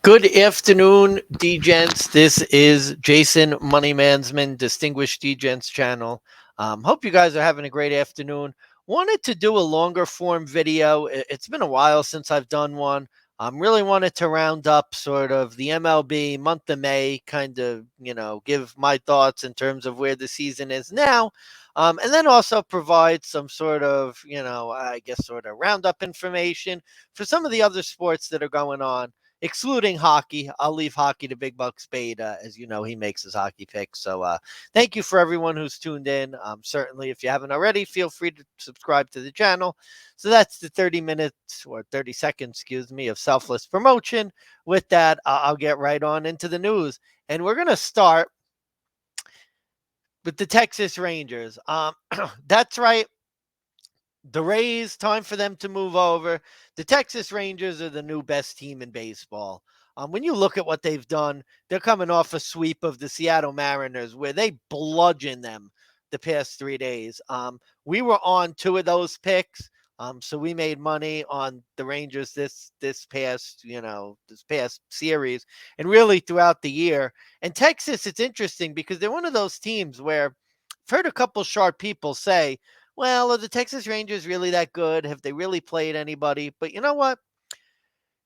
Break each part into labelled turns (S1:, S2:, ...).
S1: Good afternoon, D-Gents. This is Jason Money Mansmann, Distinguished D-Gents channel. Hope you guys are having a great afternoon. Wanted to do a longer form video. It's been a while since I've done one. Really wanted to round up sort of the MLB month of May, kind of, give my thoughts in terms of where the season is now. And then also provide some sort of, I guess sort of roundup information for some of the other sports that are going on, excluding hockey. I'll leave hockey to Big Buck Spade. As you know, he makes his hockey picks. So thank you for everyone who's tuned in. Certainly, if you haven't already, feel free to subscribe to the channel. So that's the 30 minutes or 30 seconds, excuse me, of selfless promotion. With that, I'll get right on into the news. And we're going to start with the Texas Rangers. That's right. The Rays, time for them to move over. The Texas Rangers are the new best team in baseball. When you look at what they've done, they're coming off a sweep of the Seattle Mariners where they bludgeoned them the past 3 days. We were on two of those picks. So we made money on the Rangers this past series and really throughout the year. And Texas, it's interesting because they're one of those teams where I've heard a couple sharp people say, well, are the Texas Rangers really that good? Have they really played anybody? But you know what?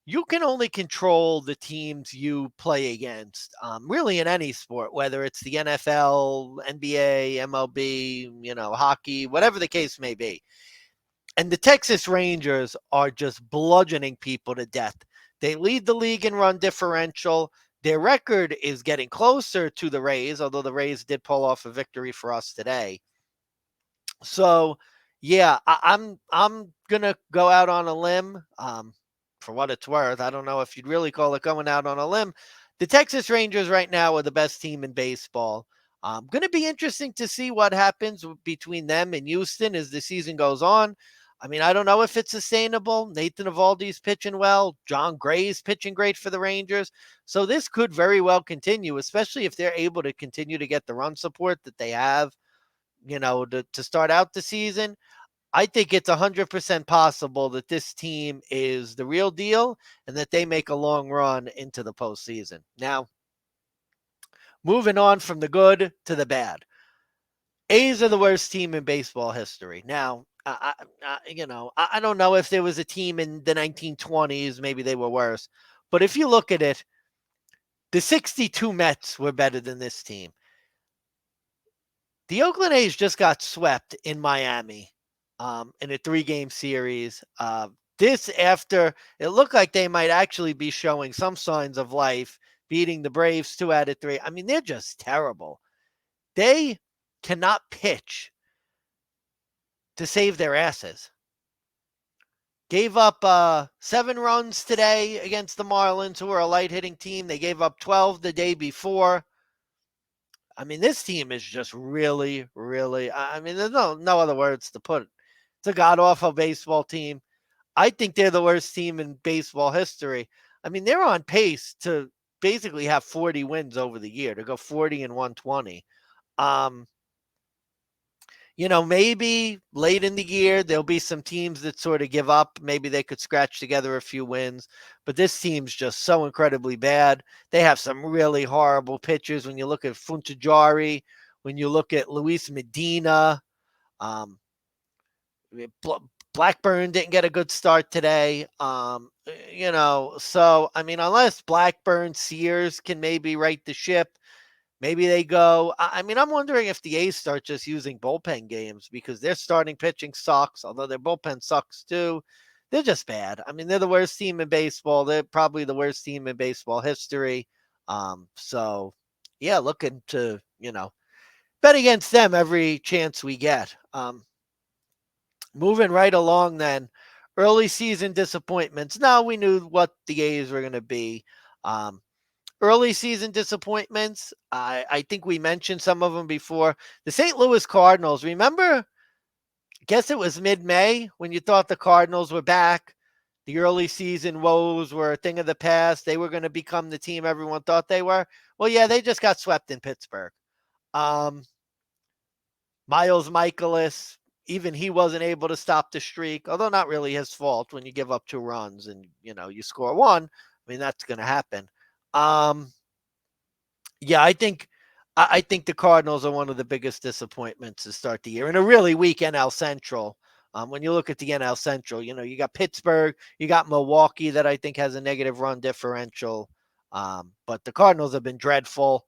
S1: You can only control the teams you play against, really in any sport, whether it's the NFL, NBA, MLB, hockey, whatever the case may be. And the Texas Rangers are just bludgeoning people to death. They lead the league in run differential. Their record is getting closer to the Rays, although the Rays did pull off a victory for us today. So, yeah, I'm gonna go out on a limb. For what it's worth, I don't know if you'd really call it going out on a limb. The Texas Rangers right now are the best team in baseball. Going to be interesting to see what happens between them and Houston as the season goes on. I mean, I don't know if it's sustainable. Nathan Eovaldi's pitching well. John Gray's pitching great for the Rangers. So this could very well continue, especially if they're able to continue to get the run support that they have, to start out the season. I think it's 100% possible that this team is the real deal and that they make a long run into the postseason. Now, moving on from the good to the bad. A's are the worst team in baseball history. Now, I don't know if there was a team in the 1920s, maybe they were worse. But if you look at it, the 62 Mets were better than this team. The Oakland A's just got swept in Miami in a 3-game series. This after it looked like they might actually be showing some signs of life, beating the Braves 2 out of 3. I mean, they're just terrible. They cannot pitch to save their asses. Gave up 7 runs today against the Marlins, who are a light hitting team. They gave up 12 the day before. I mean, this team is just really, really, I mean, there's no other words to put it. It's a god-awful baseball team. I think they're the worst team in baseball history. I mean, they're on pace to basically have 40 wins over the year, to go 40 and 120. Maybe late in the year, there'll be some teams that sort of give up. Maybe they could scratch together a few wins. But this team's just so incredibly bad. They have some really horrible pitchers. When you look at Funchajari, when you look at Luis Medina, Blackburn didn't get a good start today. So, I mean, unless Blackburn, Sears can maybe right the ship, maybe they go. I mean, I'm wondering if the A's start just using bullpen games because their starting pitching sucks, although their bullpen sucks too. They're just bad. I mean, they're the worst team in baseball. They're probably the worst team in baseball history. So, yeah, looking to, bet against them every chance we get. Moving right along then, early season disappointments. Now we knew what the A's were going to be. Early season disappointments, I think we mentioned some of them before. The St. Louis Cardinals, remember, I guess it was mid-May when you thought the Cardinals were back. The early season woes were a thing of the past. They were going to become the team everyone thought they were. Well, yeah, they just got swept in Pittsburgh. Miles Michaelis, even he wasn't able to stop the streak, although not really his fault when you give up 2 runs and, you score 1. I mean, that's going to happen. Um, yeah, I think the Cardinals are one of the biggest disappointments to start the year in a really weak NL Central. When you look at the NL Central, you know, you got Pittsburgh, you got Milwaukee that I think has a negative run differential. But the Cardinals have been dreadful.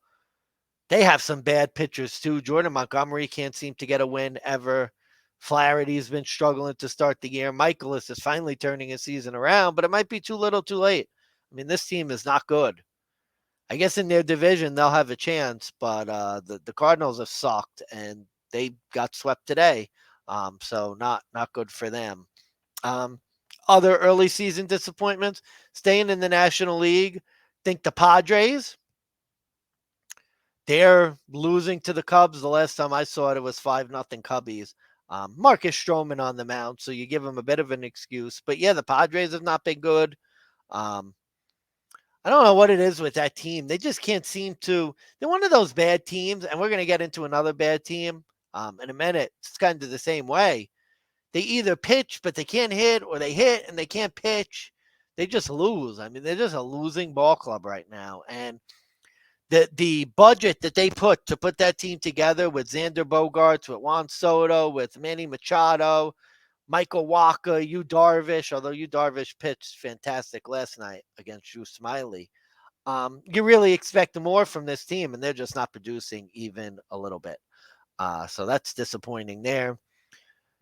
S1: They have some bad pitchers too. Jordan Montgomery can't seem to get a win ever. Flaherty's been struggling to start the year. Michaelis is finally turning his season around, but it might be too little too late. I mean, this team is not good. I guess in their division they'll have a chance, but the Cardinals have sucked and they got swept today. So not good for them. Um, Other early season disappointments, staying in the National League. Think the Padres. They're losing to the Cubs. The last time I saw it, it was 5-0 Cubbies. Marcus Stroman on the mound, so you give him a bit of an excuse. But yeah, the Padres have not been good. Um, I don't know what it is with that team. They just can't seem to. They're one of those bad teams, and we're going to get into another bad team in a minute. It's kind of the same way. They either pitch, but they can't hit, or they hit and they can't pitch. They just lose. I mean, they're just a losing ball club right now. And the budget that they put to put that team together with Xander Bogaerts, with Juan Soto, with Manny Machado, Michael Walker, Yu Darvish, although Yu Darvish pitched fantastic last night against Drew Smiley. You really expect more from this team, and they're just not producing even a little bit. So that's disappointing there.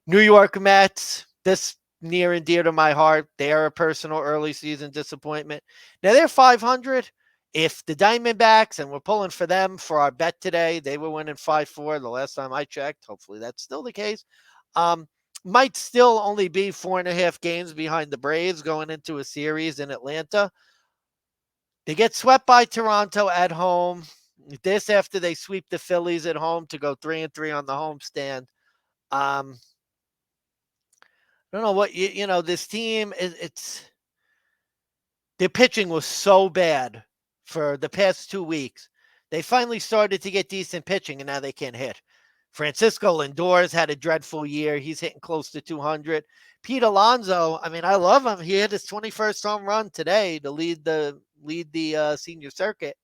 S1: New York Mets, this near and dear to my heart. They are a personal early season disappointment. Now they're 500. If the Diamondbacks, and we're pulling for them for our bet today, they were winning 5-4 the last time I checked. Hopefully that's still the case. Um, might still only be 4.5 games behind the Braves going into a series in Atlanta. They get swept by Toronto at home. This after they sweep the Phillies at home to go 3-3 on the homestand. I don't know what you know. This team it's their pitching was so bad for the past 2 weeks. They finally started to get decent pitching, and now they can't hit. Francisco Lindor's had a dreadful year. He's hitting close to 200. Pete Alonso, I mean, I love him. He hit his 21st home run today to lead the senior circuit,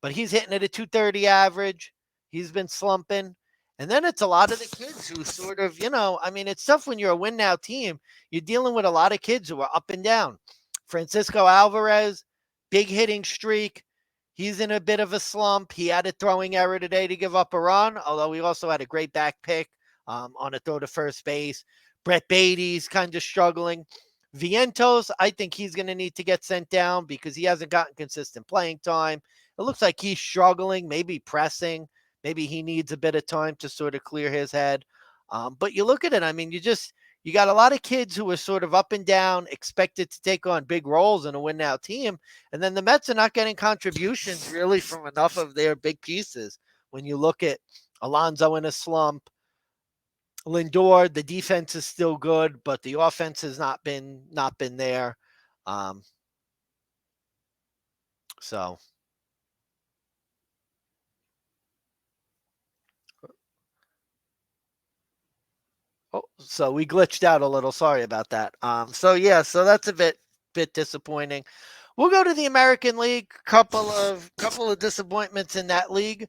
S1: but he's hitting at a 230 average. He's been slumping. And then it's a lot of the kids who sort of, you know, I mean, it's tough when you're a win now team. You're dealing with a lot of kids who are up and down. Francisco Alvarez, big hitting streak. He's in a bit of a slump. He had a throwing error today to give up a run, although he also had a great back pick on a throw to first base. Brett Beatty's kind of struggling. Vientos, I think he's going to need to get sent down because he hasn't gotten consistent playing time. It looks like he's struggling, maybe pressing. Maybe he needs a bit of time to sort of clear his head. But you look at it, I mean, you got a lot of kids who are sort of up and down, expected to take on big roles in a win now team. And then the Mets are not getting contributions really from enough of their big pieces. When you look at Alonso in a slump, Lindor, the defense is still good, but the offense has not been there. Um, so so we glitched out a little. Sorry about that. So yeah, so that's a bit disappointing. We'll go to the American League. Couple of disappointments in that league.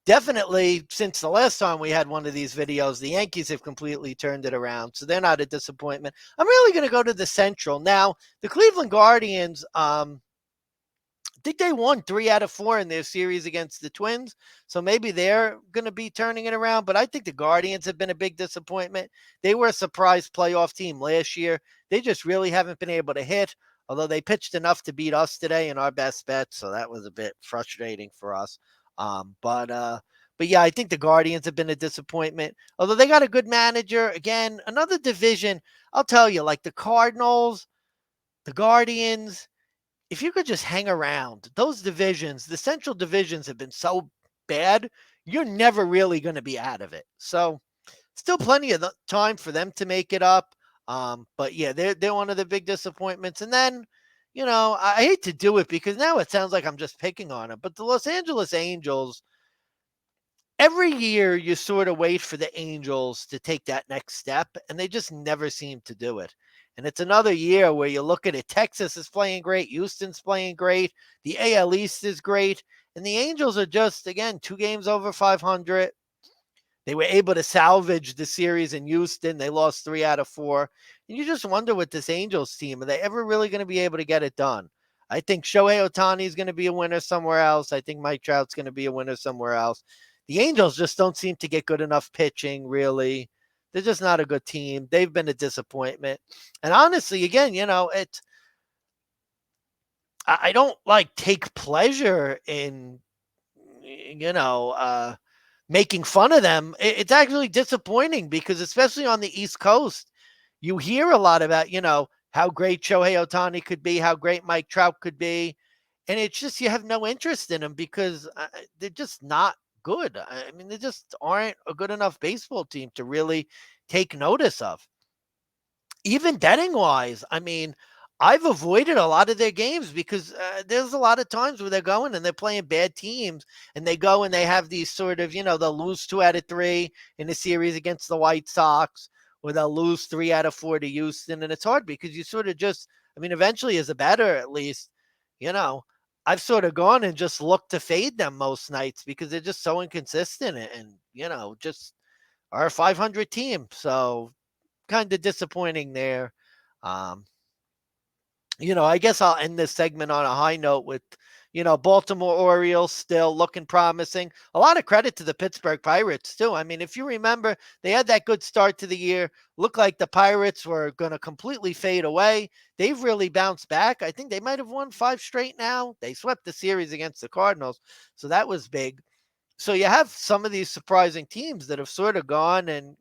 S1: Definitely since the last time we had one of these videos, the Yankees have completely turned it around. So they're not a disappointment. I'm really going to go to the Central. Now, the Cleveland Guardians, I think they won 3 out of 4 in their series against the Twins. So maybe they're going to be turning it around. But I think the Guardians have been a big disappointment. They were a surprise playoff team last year. They just really haven't been able to hit, although they pitched enough to beat us today in our best bet. So that was a bit frustrating for us. But yeah, I think the Guardians have been a disappointment. Although they got a good manager. Again, another division. I'll tell you, like the Cardinals, the Guardians, if you could just hang around those divisions, the central divisions have been so bad, you're never really going to be out of it. So still plenty of time for them to make it up. But yeah, they're one of the big disappointments. And then, you know, I hate to do it because now it sounds like I'm just picking on it, but the Los Angeles Angels, every year you sort of wait for the Angels to take that next step, and they just never seem to do it. And it's another year where you look at it. Texas is playing great. Houston's playing great. The AL East is great. And the Angels are just, again, 2 games over 500. They were able to salvage the series in Houston. They lost 3 out of 4. And you just wonder with this Angels team, are they ever really going to be able to get it done? I think Shohei Ohtani is going to be a winner somewhere else. I think Mike Trout's going to be a winner somewhere else. The Angels just don't seem to get good enough pitching, really. They're just not a good team. They've been a disappointment. And honestly, again, I don't like take pleasure in, making fun of them. It's actually disappointing because, especially on the East Coast, you hear a lot about, how great Shohei Ohtani could be, how great Mike Trout could be. And it's just, you have no interest in them because they're just not good. I mean, they just aren't a good enough baseball team to really take notice of. Even betting wise, I mean, I've avoided a lot of their games because there's a lot of times where they're going and they're playing bad teams and they go and they have these sort of, they'll lose 2 out of 3 in a series against the White Sox, or they'll lose 3 out of 4 to Houston. And it's hard because you sort of just, I mean, eventually as a bettor, at least, you know, I've sort of gone and just looked to fade them most nights because they're just so inconsistent and, just are a 500 team. So kind of disappointing there. Um, I guess I'll end this segment on a high note with, Baltimore Orioles still looking promising. A lot of credit to the Pittsburgh Pirates, too. I mean, if you remember, they had that good start to the year. Looked like the Pirates were going to completely fade away. They've really bounced back. I think they might have won 5 straight now. They swept the series against the Cardinals, so that was big. So you have some of these surprising teams that have sort of gone and,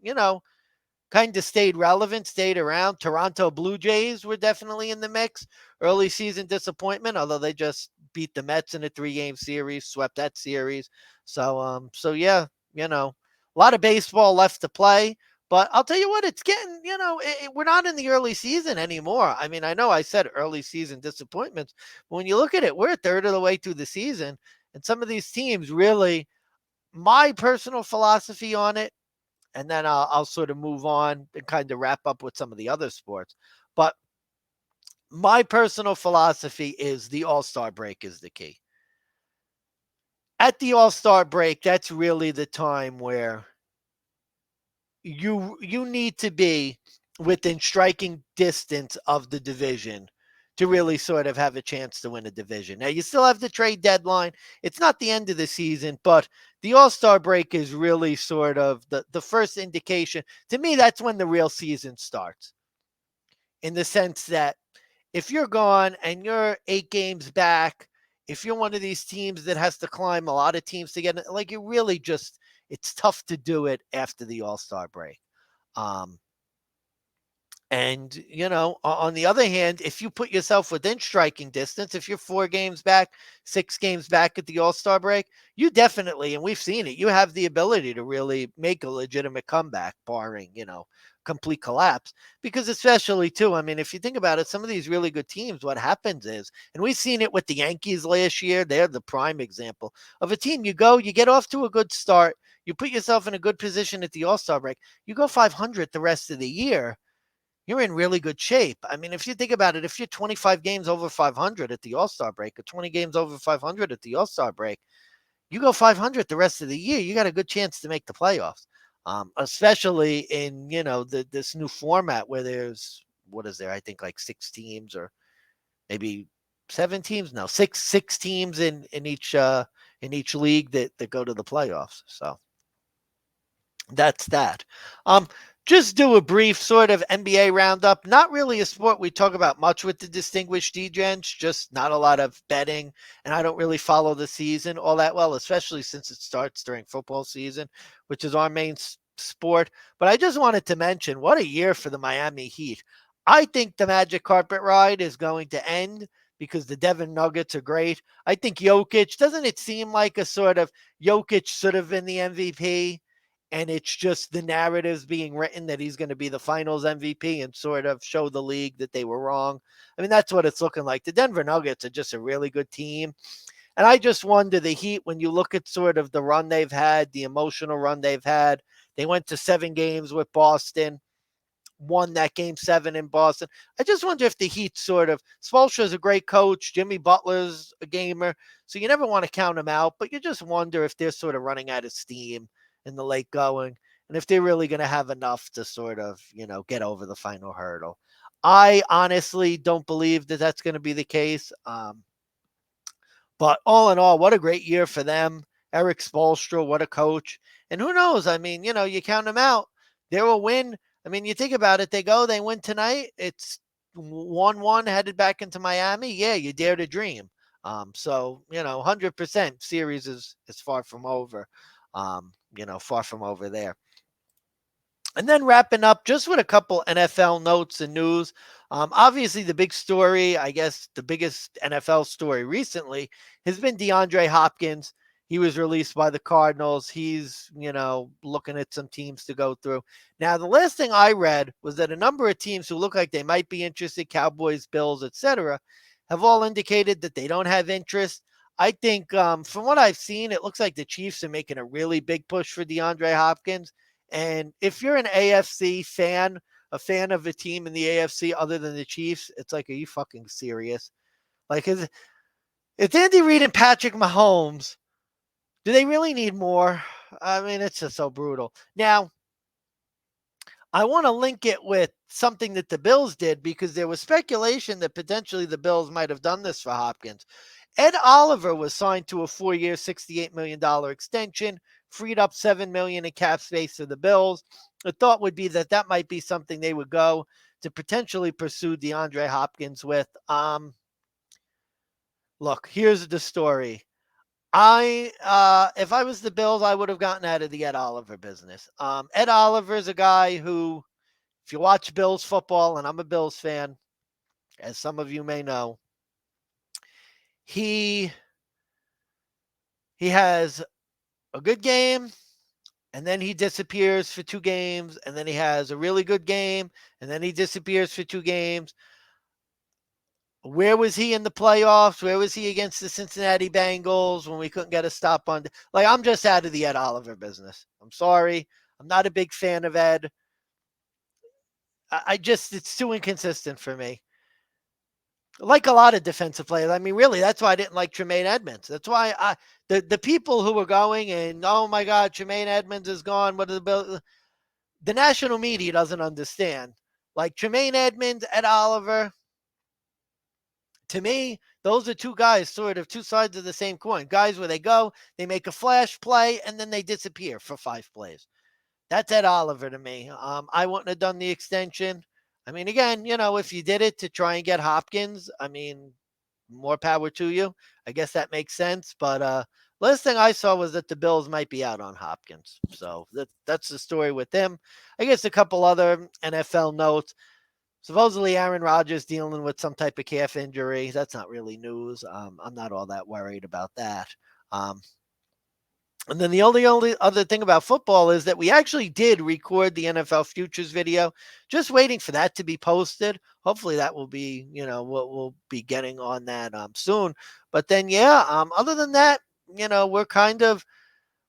S1: kind of stayed relevant, stayed around. Toronto Blue Jays were definitely in the mix. Early season disappointment, although they just beat the Mets in a 3-game series, swept that series. So yeah, a lot of baseball left to play. But I'll tell you what, it's getting, we're not in the early season anymore. I mean, I know I said early season disappointments, but when you look at it, we're a third of the way through the season. And some of these teams really, my personal philosophy on it, and then I'll sort of move on and kind of wrap up with some of the other sports. But my personal philosophy is the All-Star break is the key. At the All-Star break, that's really the time where you need to be within striking distance of the division to really sort of have a chance to win a division. Now, you still have the trade deadline. It's not the end of the season, but the All-Star break is really sort of the first indication. To me, that's when the real season starts, in the sense that if you're gone and you're 8 games back, if you're one of these teams that has to climb a lot of teams to get, like, it's tough to do it after the All-Star break. And, on the other hand, if you put yourself within striking distance, if you're 4 games back, 6 games back at the All-Star break, you definitely, and we've seen it, you have the ability to really make a legitimate comeback, barring, complete collapse. Because especially, too, I mean, if you think about it, some of these really good teams, what happens is, and we've seen it with the Yankees last year, they're the prime example of a team. You get off to a good start, you put yourself in a good position at the All-Star break, you go 500 the rest of the year, you're in really good shape. I mean, if you think about it, if you're 25 games over 500 at the All-Star break or 20 games over 500 at the All-Star break, you go 500 the rest of the year, you got a good chance to make the playoffs. Especially in, this new format where there's, what is there? I think like 6 teams or maybe 7 teams. No, six teams in each league that go to the playoffs. So that's that. Just do a brief sort of NBA roundup. Not really a sport we talk about much with the distinguished DGens, just not a lot of betting, and I don't really follow the season all that well, especially since it starts during football season, which is our main sport. But I just wanted to mention, what a year for the Miami Heat. I think the magic carpet ride is going to end because the Devon Nuggets are great. I think Jokic, doesn't it seem like a sort of Jokic should have been the MVP? And it's just the narratives being written that he's going to be the finals MVP and sort of show the league that they were wrong. I mean, that's what it's looking like. The Denver Nuggets are just a really good team. And I just wonder, the Heat, when you look at sort of the run they've had, the emotional run they've had, they went to 7 games with Boston. won that game 7 in Boston. I just wonder if the Heat Spoelstra's a great coach. Jimmy Butler's a gamer. So you never want to count them out, but you just wonder if they're sort of running out of steam in the late going and if they're really going to have enough to sort of, get over the final hurdle. I honestly don't believe that that's going to be the case. But all in all, what a great year for them. Eric Spoelstra, what a coach. And who knows? I mean, you count them out. They will win. I mean, you think about it. They win tonight. It's 1-1 headed back into Miami. Yeah, you dare to dream. So, 100% series is far from over. Far from over there. And then wrapping up just with a couple NFL notes and news. Obviously, the big story, I guess the biggest NFL story recently has been DeAndre Hopkins. He was released by the Cardinals. He's, looking at some teams to go through. Now, the last thing I read was that a number of teams who look like they might be interested, Cowboys, Bills, etc., have all indicated that they don't have interest. I think from what I've seen, it looks like the Chiefs are making a really big push for DeAndre Hopkins. And if you're an AFC fan, a fan of a team in the AFC other than the Chiefs, it's like, are you fucking serious? Like, it's Andy Reid and Patrick Mahomes. Do they really need more? I mean, it's just so brutal. Now, I want to link it with something that the Bills did because there was speculation that potentially the Bills might have done this for Hopkins. Ed Oliver was signed to a 4-year, $68 million extension, freed up $7 million in cap space for the Bills. The thought would be that might be something they would go to potentially pursue DeAndre Hopkins with. Look, here's the story. If I was the Bills, I would have gotten out of the Ed Oliver business. Ed Oliver is a guy who, if you watch Bills football, and I'm a Bills fan, as some of you may know, he has a good game, and then he disappears for 2 games, and then he has a really good game, and then he disappears for 2 games. Where was he in the playoffs? Where was he against the Cincinnati Bengals when we couldn't get a stop on? Like, I'm just out of the Ed Oliver business. I'm sorry. I'm not a big fan of Ed. It's too inconsistent for me. Like a lot of defensive players. I mean, really, that's why I didn't like Tremaine Edmonds. That's why the people who were going and, oh my God, Tremaine Edmonds is gone. What are the national media doesn't understand. Like Tremaine Edmonds, Ed Oliver, to me, those are 2 guys, sort of 2 sides of the same coin. Guys where they go, they make a flash play, and then they disappear for 5 plays. That's Ed Oliver to me. I wouldn't have done the extension. I mean, again, if you did it to try and get Hopkins, I mean, more power to you. I guess that makes sense. But last thing I saw was that the Bills might be out on Hopkins. So that's the story with them. I guess a couple other NFL notes. Supposedly Aaron Rodgers dealing with some type of calf injury. That's not really news. I'm not all that worried about that. And then the only other thing about football is that we actually did record the NFL futures video, just waiting for that to be posted. Hopefully that will be, we'll be getting on that soon. But then, other than that,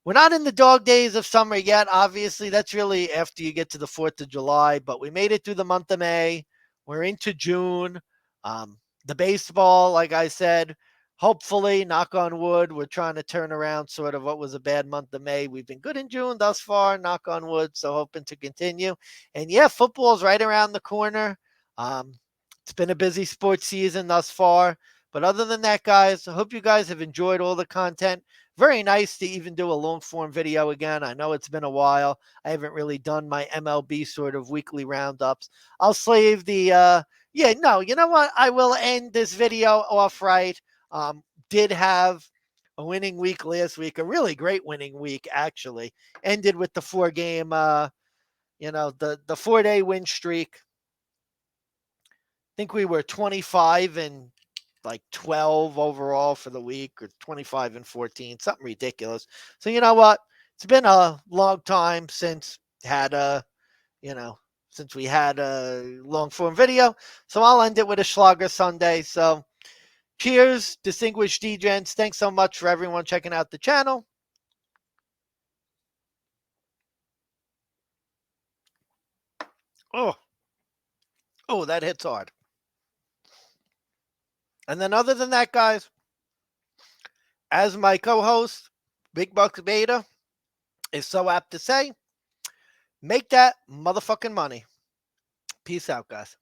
S1: we're not in the dog days of summer yet. Obviously, that's really after you get to the 4th of July, but we made it through the month of May. We're into June. The baseball, like I said, hopefully, knock on wood, we're trying to turn around sort of what was a bad month of May. We've been good in June thus far, knock on wood, so hoping to continue. And football's right around the corner. It's been a busy sports season thus far. But other than that, guys, I hope you guys have enjoyed all the content. Very nice to even do a long form video again. I know it's been a while. I haven't really done my MLB sort of weekly roundups. I'll save the, you know what? I will end this video off right. Did have a winning week last week, a really great winning week, actually. Ended with the 4-game, the 4-day win streak. I think we were 25 and like 12 overall for the week, or 25 and 14, something ridiculous. So you know what? It's been a long time since since we had a long form video. So I'll end it with a Schlager Sunday. So cheers, distinguished DJs. Thanks so much for everyone checking out the channel. Oh. Oh, that hits hard. And then other than that, guys, as my co-host, Big Bucks Beta, is so apt to say, make that motherfucking money. Peace out, guys.